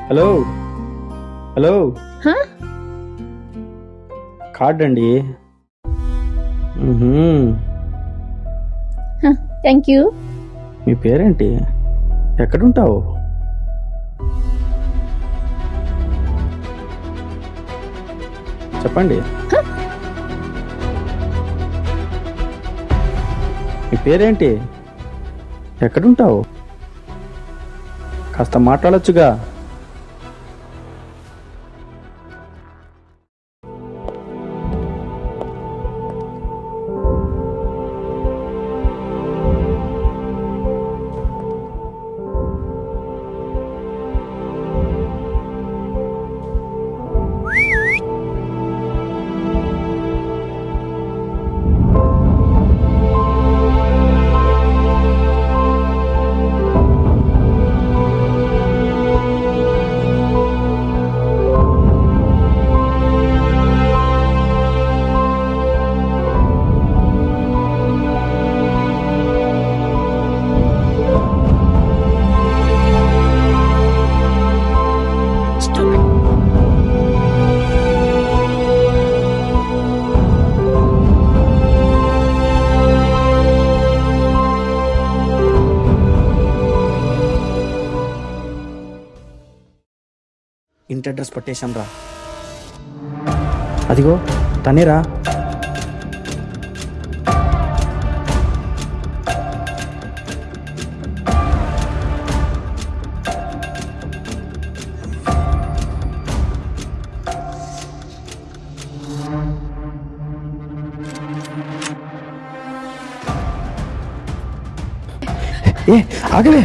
Hello hello హా? Card అండి. Thank you. మీ పేరేంటి? ఎక్కడుంటావు? చెప్పండి. మీ పేరేంటి? ఎక్కడుంటావు? కాస్త మాట్లాడొచ్చుగా. ఇంటి అడ్రస్ పట్టేశాం రా. అదిగో తనేరా. ఏ ఆగవే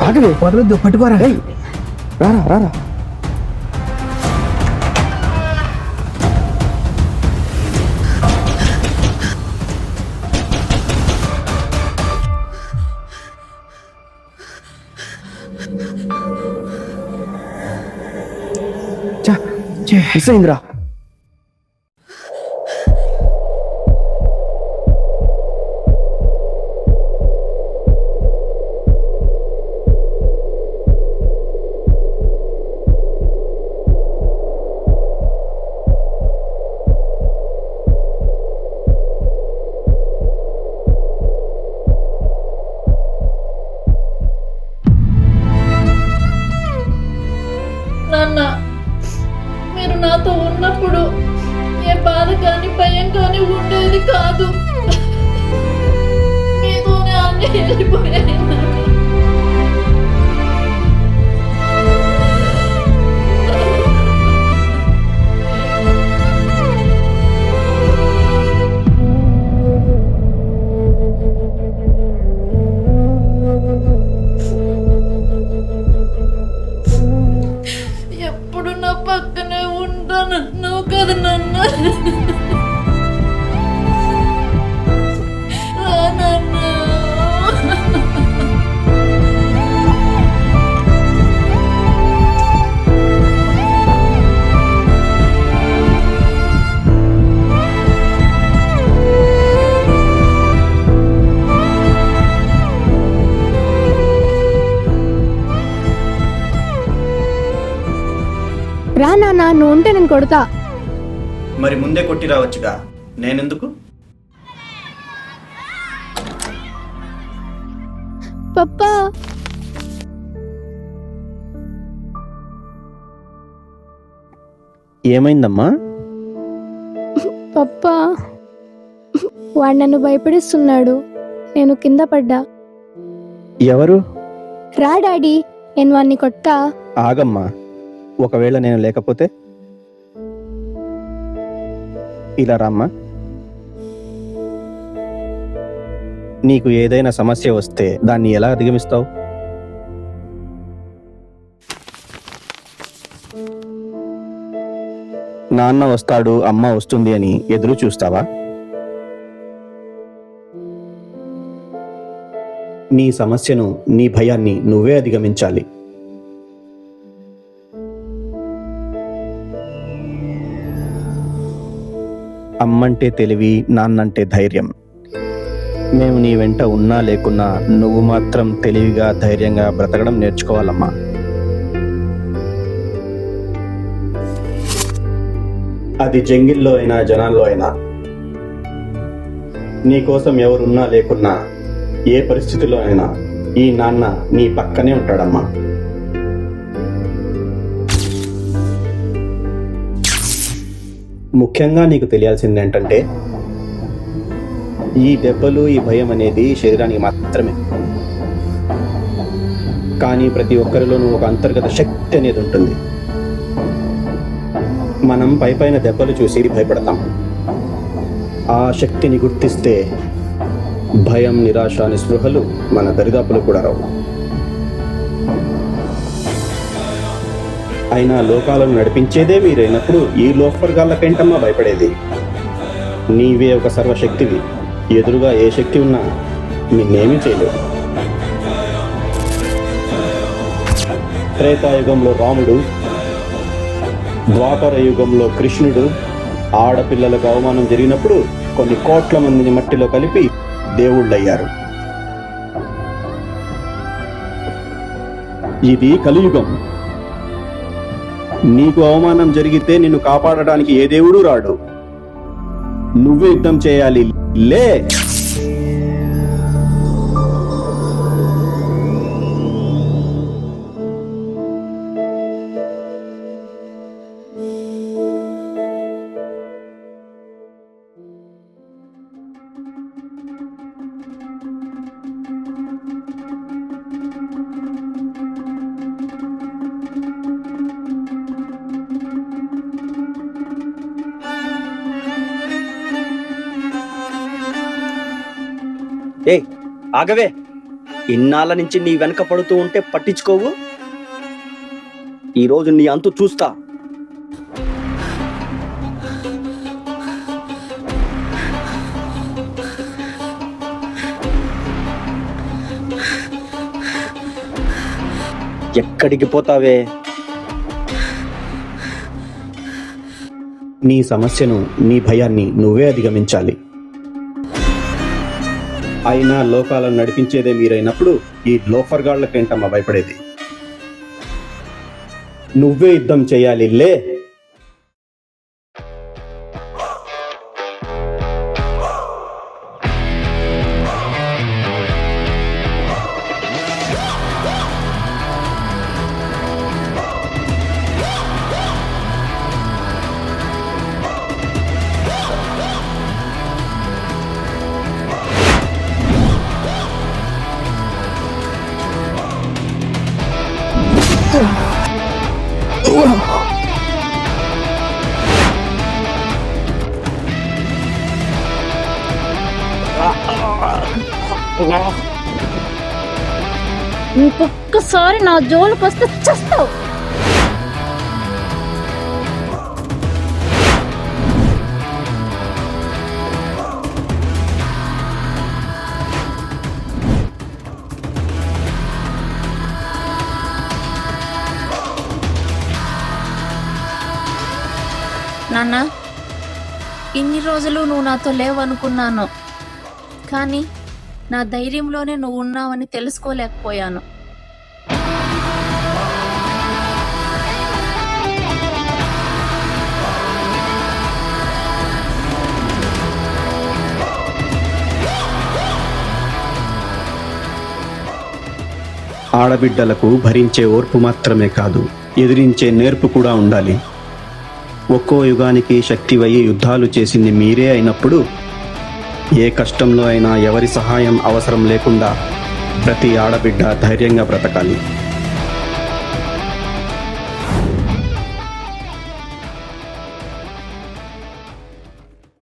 ఆగవే, వదలొద్దు, పట్టుకోరా. రారా రారా. మిస్ అయిందిరా. నాన్న, మీరు నాతో ఉన్నప్పుడు ఏ బాధ కానీ భయం కానీ ఉండేది కాదు. మీతోనే అన్నీ వెళ్ళిపోయాయి నాన్న. ఎప్పుడు నా పక్కనే ఉంటానన్నావు కదా నాన్న. రా నాన్న. రా నాన్న, నువ్వు ఉంటే నేను కొడతా. మరి ముందే కొట్టి రావచ్చుగా, నేనెందుకు? పప్పా, ఏమైందమ్మా? పప్పా, వాడు నన్ను భయపడిస్తున్నాడు. నేను కింద పడ్డా. ఎవరు? రా డాడీ, నేను వాడిని కొట్టా. ఆగమ్మా, ఒకవేళ నేను లేకపోతే? ఇలా రామ్మా. నీకు ఏదైనా సమస్య వస్తే దాన్ని ఎలా అధిగమిస్తావు? నాన్న వస్తాడు, అమ్మ వస్తుంది అని ఎదురు చూస్తావా? నీ సమస్యను, నీ భయాన్ని నువ్వే అధిగమించాలి. అమ్మంటే తెలివి, నాన్నంటే ధైర్యం. మేము నీ వెంట ఉన్నా లేకున్నా నువ్వు మాత్రం తెలివిగా, ధైర్యంగా బ్రతకడం నేర్చుకోవాలమ్మా. అది జంగిల్లో అయినా జనాల్లో అయినా, నీ కోసం ఎవరున్నా లేకున్నా ఏ పరిస్థితిలో అయినా ఈ నాన్న నీ పక్కనే ఉంటాడమ్మా. ముఖ్యంగా నీకు తెలియాల్సింది ఏంటంటే, ఈ దెబ్బలు ఈ భయం అనేది శరీరానికి మాత్రమే, కానీ ప్రతి ఒక్కరిలోనూ ఒక అంతర్గత శక్తి అనేది ఉంటుంది. మనం పైన దెబ్బలు చూసి భయపడతాం. ఆ శక్తిని గుర్తిస్తే భయం, నిరాశ, నిస్పృహలు మన దరిదాపులు కూడా రావు. అయినా లోకాలను నడిపించేదే మీరైనప్పుడు ఈ లోఫర్గాళ్ళకేంటమ్మా భయపడేది? నీవే ఒక సర్వశక్తివి. ఎదురుగా ఏ శక్తి ఉన్నా నిన్నేమీ చేయలేవు. త్రేతాయుగంలో రాముడు, ద్వాపర యుగంలో కృష్ణుడు ఆడపిల్లలకు అవమానం జరిగినప్పుడు కొన్ని కోట్ల మందిని మట్టిలో కలిపి దేవుళ్ళయ్యారు. ఇది కలియుగం. నీకు అవమానం జరిగితే నిన్ను కాపాడటానికి ఏ దేవుడు రాడు. నువ్వే యుద్ధం చేయాలి. లే! ఏయ్ ఆగవే, ఇన్నాళ్ళ నుంచి నీ వెనక పడుతూ ఉంటే పట్టించుకోవు. ఈరోజు నీ అంతు చూస్తా. ఎక్కడికి పోతావే? నీ సమస్యను, నీ భయాన్ని నువ్వే అధిగమించాలి. అయినా లోకాలను నడిపించేదే మీరైనప్పుడు ఈ లోఫర్గాళ్ళకేంటమ్మా భయపడేది? నువ్వే యుద్ధం చేయాలి. లే! ఇంకొక్కసారి నా జోలికి వస్తే చస్తావు. నాన్న, ఇన్ని రోజులు నువ్వు నాతో లేవనుకున్నాను, కానీ నా ధైర్యంలోనే నువ్వు ఉన్నావని తెలుసుకోలేకపోయాను. ఆడబిడ్డలకు భరించే ఓర్పు మాత్రమే కాదు, ఎదిరించే నేర్పు కూడా ఉండాలి. ఒక్కో యుగానికి శక్తివయ్యి యుద్ధాలు చేసింది మీరే అయినప్పుడు ఏ కష్టంలో అయినా ఎవరి సహాయం అవసరం లేకుండా ప్రతి ఆడబిడ్డ ధైర్యంగా బ్రతకాలి.